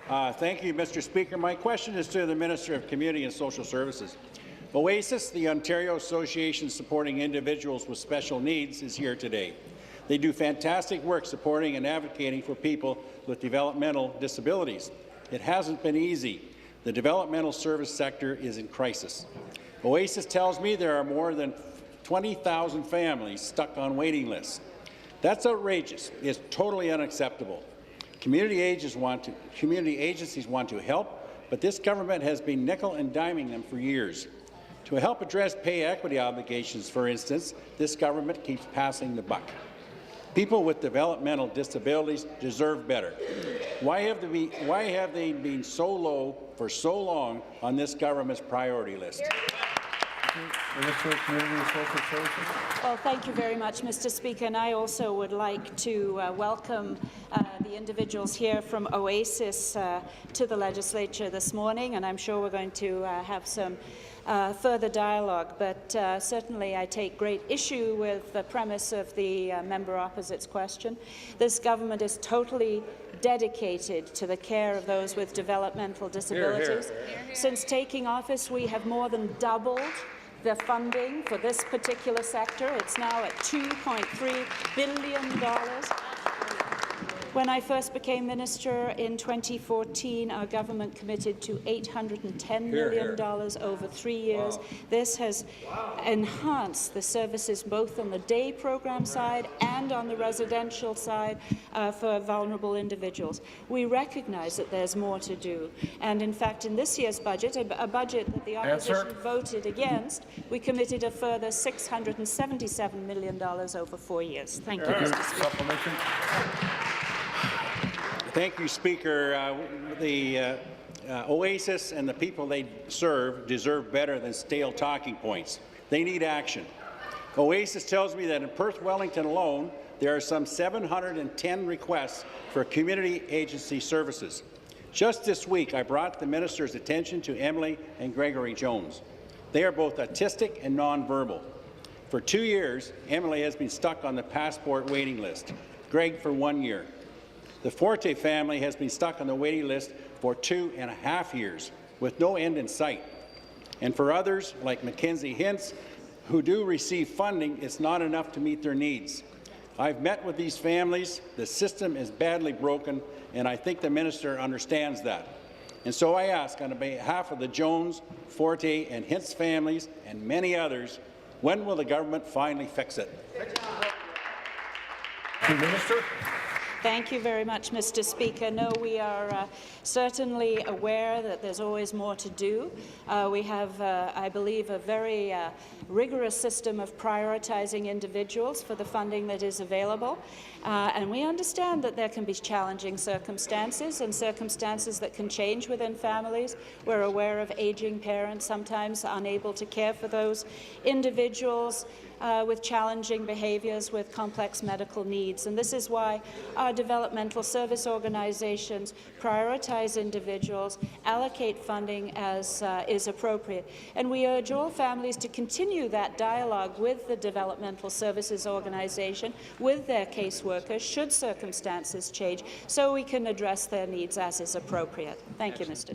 Thank you, Mr. Speaker. My question is to the Minister of Community and Social Services. OASIS, the Ontario Association Supporting Individuals with Special Needs, is here today. They do fantastic work supporting and advocating for people with developmental disabilities. It hasn't been easy. The developmental service sector is in crisis. OASIS tells me there are more than 20,000 families stuck on waiting lists. That's outrageous. It's totally unacceptable. Community agencies want to help, but this government has been nickel and diming them for years. To help address pay equity obligations, for instance, this government keeps passing the buck. People with developmental disabilities deserve better. Why have they been so low for so long on this government's priority list? Minister of Community and Social Services. Well, thank you very much, Mr. Speaker, and I also would like to welcome the individuals here from OASIS to the legislature this morning, and I'm sure we're going to have some further dialogue, but certainly I take great issue with the premise of the member opposite's question. This government is totally dedicated to the care of those with developmental disabilities. Hear, hear. Since taking office, we have more than doubled the funding for this particular sector. It's now at $2.3 billion. When I first became minister in 2014, our government committed to $810 million over 3 years. Wow. This has enhanced the services both on the day program side and on the residential side for vulnerable individuals. We recognize that there's more to do, and in fact, in this year's budget, a budget that the opposition voted against, we committed a further $677 million over 4 years. Thank you, Mr. Speaker. Thank you, Speaker. The OASIS and the people they serve deserve better than stale talking points. They need action. OASIS tells me that in Perth-Wellington alone, there are some 710 requests for community agency services. Just this week, I brought the minister's attention to Emily and Gregory Jones. They are both autistic and nonverbal. For 2 years, Emily has been stuck on the passport waiting list, Greg for 1 year. The Forte family has been stuck on the waiting list for 2.5 years, with no end in sight. And for others, like Mackenzie Hintz, who do receive funding, it's not enough to meet their needs. I've met with these families. The system is badly broken, and I think the minister understands that. And so I ask, on behalf of the Jones, Forte, and Hintz families, and many others, when will the government finally fix it? Minister. Thank you very much, Mr. Speaker. No, we are certainly aware that there's always more to do. We have, I believe, a very rigorous system of prioritizing individuals for the funding that is available. And we understand that there can be challenging circumstances and circumstances that can change within families. We're aware of aging parents sometimes unable to care for those individuals with challenging behaviours, with complex medical needs. And this is why our developmental service organizations prioritize individuals, allocate funding as is appropriate. And we urge all families to continue that dialogue with the developmental services organization, with their caseworkers, should circumstances change, so we can address their needs as is appropriate. Thank you, Mr. Speaker.